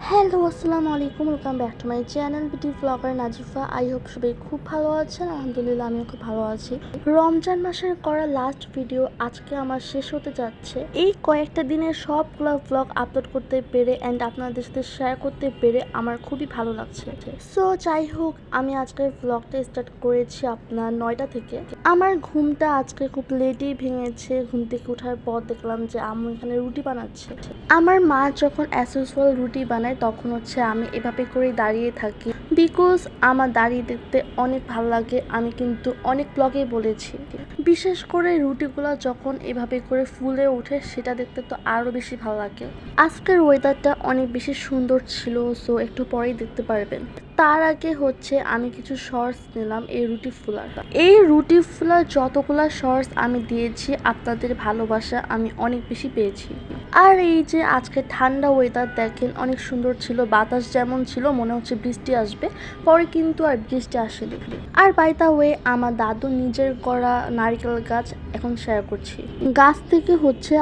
Hello, আসসালামু আলাইকুম। Welcome back to my channel beauty blogger Nazifa. I hope সবাই খুব ভালো আছেন। আলহামদুলিল্লাহ আমিও খুব ভালো আছি। রমজান মাসের করা লাস্ট ভিডিও আজকে আমার শেষ হতে যাচ্ছে। এই কয়েকটা দিনের সবগুলো ব্লগ আপলোড করতে পেরে অ্যান্ড আপনাদের সাথে শেয়ার করতে পেরে আমার খুবই ভালো লাগছে। সো যাই হোক, আমি আজকের ব্লগটা স্টার্ট করেছি আপনার 9টা থেকে। আমার ঘুমটা আজকে খুব লেটেই ভেঙেছে। ঘুম থেকে ওঠার পর দেখলাম যে আম্মু এখানে রুটি বানাচ্ছে। আমার মা যখন অ্যাজ ইউজুয়াল রুটি বানায় তখন আমি এভাবে করেই দাঁড়িয়ে থাকি, বিকজ আমার দাঁড়িয়ে দেখতে অনেক ভালো লাগে। আমি কিন্তু অনেক ব্লগে বলেছি, বিশেষ করে রুটিগুলো যখন এভাবে করে ফুলে ওঠে সেটা দেখতে তো আরও বেশি ভালো লাগে। আজকের ওয়েদারটা অনেক বেশি সুন্দর ছিল, সো একটু পরেই দেখতে পারবেন। তার আগে আমি কিছু শর্টস নিলাম এই রুটি ফুলার যতগুলো শর্টস আমি দিয়েছি আপনাদের ভালোবাসা আমি অনেক বেশি পেয়েছি। আর এই যে আজকে ঠান্ডা ওয়েদার দেখেন অনেক সুন্দর ছিল, বাতাস যেমন ছিল মনে হচ্ছে বৃষ্টি আসবে, পরে কিন্তু আর বৃষ্টি আসেনি। আর বাই দ্য ওয়ে আমার দাদু নিজের করা নারকেল গাছ এখন শেয়ার করছি। গাছ থেকে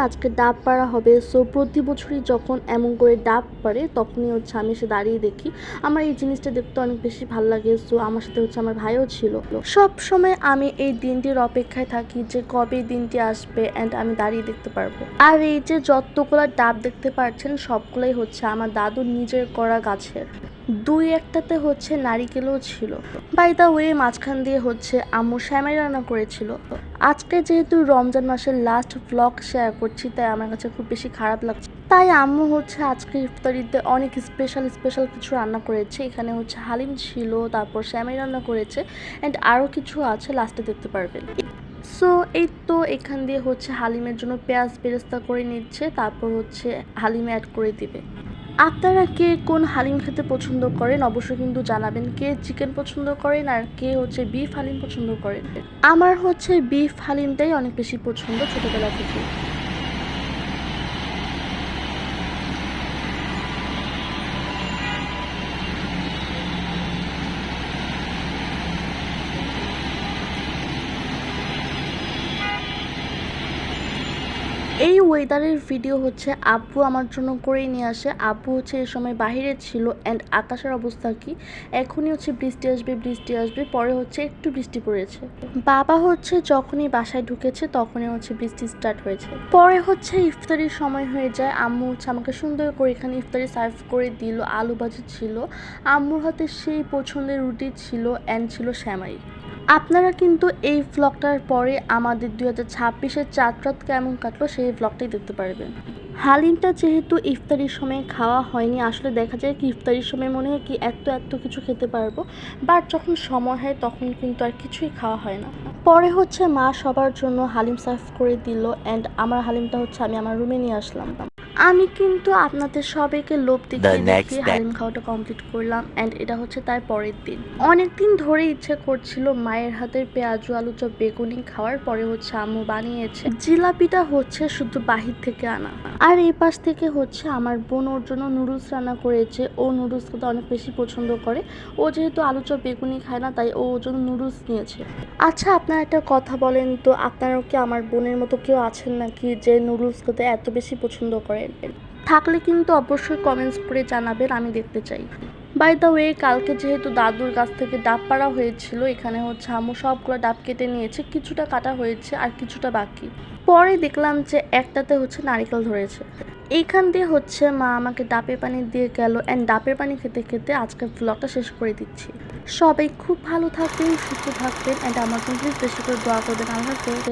আজকে ডাব পাড়া হবে। সো প্রতি বছরই যখন এমন করে ডাব পাড়ে তখনই আমি এসে দাঁড়িয়ে দেখি। আমার এই জিনিসটা দেখতে অনেক বেশি ভালো লাগে। সো আমার সাথে আমার ভাইও ছিল। সব সময় আমি এই দিনটির অপেক্ষায় থাকি যে কবে দিনটি আসবে অ্যান্ড আমি দাঁড়িয়ে দেখতে পারবো। আর এই যে যতগুলো ডাব দেখতে পাচ্ছেন সবগুলোই আমার দাদুর নিজের করা গাছের। দুই একটাতে নারিকেলও ছিল। বাই দ্য ওয়ে মাঝখান দিয়ে আম্মু সেমাই রান্না করেছিল। আজকে যেহেতু রমজান মাসের লাস্ট ব্লগ শেয়ার করছি তাই আমার কাছে খুব বেশি খারাপ লাগছে। তাই আম্মু আজকে ইফতারিতে অনেক স্পেশাল কিছু রান্না করেছে। এখানে হালিম ছিল, তারপর সেমাই রান্না করেছে অ্যান্ড আরও কিছু আছে, লাস্টে দেখতে পারবেন। সো এই তো এখান দিয়ে হালিমের জন্য পেঁয়াজ বেরেস্তা করে নিচ্ছে, তারপর হালিমে অ্যাড করে দিবে। আপনারা কে কোন হালিম খেতে পছন্দ করেন অবশ্যই কিন্তু জানাবেন। কে চিকেন পছন্দ করেন আর কে বিফ হালিম পছন্দ করেন। আমার বিফ হালিমটাই অনেক বেশি পছন্দ ছোটবেলা থেকে। এই ওয়েদারের ভিডিও আব্বু আমার জন্য করেই নিয়ে আসে। আব্বু এই সময় বাহিরে ছিল অ্যান্ড আকাশের অবস্থা কি এখনই বৃষ্টি আসবে পরে একটু বৃষ্টি পড়েছে। বাবা যখনই বাসায় ঢুকেছে তখনই বৃষ্টি স্টার্ট হয়েছে। পরে ইফতারির সময় হয়ে যায়। আম্মু আমাকে সুন্দর করে এখানে ইফতারি সার্ভ করে দিল। আলু ভাজি ছিল, আম্মুর হাতে সেই পছন্দের রুটি ছিল অ্যান্ড ছিল সেমাই। আপনারা কিন্তু এই ভ্লগটার পরে আমাদের 2026-এর চাঁদ রাত কেমন কাটলো সেই ভ্লগটাই দেখতে পারবেন। হালিমটা যেহেতু ইফতারির সময় খাওয়া হয়নি, আসলে দেখা যায় কি ইফতারির সময় মনে হয় কি এত কিছু খেতে পারবো, বাট যখন সময় হয় তখন কিন্তু আর কিছুই খাওয়া হয় না। পরে মা সবার জন্য হালিম সার্ভ করে দিল অ্যান্ড আমার হালিমটা আমি আমার রুমে নিয়ে আসলাম। আমি কিন্তু আপনাদের সবাইকে লোভ দেখিয়ে হালিম খাওয়াটা কমপ্লিট করলাম অ্যান্ড এটা তার পরের দিন। অনেকদিন ধরে ইচ্ছে করছিল মায়ের হাতের পেঁয়াজু আলু চপ বেগুনি খাওয়ার। পরে আম্মু বানিয়েছে। জিলাপিটা শুধু বাহির থেকে আনা। আর এই পাশ থেকে আমার বোন ওর জন্য নুডলস রান্না করেছে। ও নুডলস খেতে অনেক বেশি পছন্দ করে। ও যেহেতু আলু চপ বেগুনি খায় না তাই ও ওর জন্য নুডলস নিয়েছে। আচ্ছা, আপনারা একটা কথা বলেন তো, আপনারাও কি আমার বোনের মতো কেউ আছেন নাকি যে নুডলস খেতে এত বেশি পছন্দ করেন? থাকলে কিন্তু অবশ্যই কমেন্টস করে জানাবেন, আমি দেখতে চাই। বাই দ্য ওয়ে কালকে যেহেতু দাদুর গাছ থেকে ডাব পাড়া হয়েছিল, এখানে আম্মু সবগুলো ডাব কেটে নিয়েছে, কিছুটা কাটা হয়েছে আর কিছুটা বাকি। পরে দেখলাম যে একটাতে নারকেল ধরেছে। এইখান দিয়ে মা আমাকে ডাবের পানি দিয়ে গেল অ্যান্ড ডাবের পানি খেতে খেতে আজকের ব্লগটা শেষ করে দিচ্ছি। সবাই খুব ভালো থাকবেন, সুস্থ থাকবেন অ্যান্ড আমার জন্য প্লিজ বেশি করে দোয়া করবেন। আল্লাহ হাফেজ।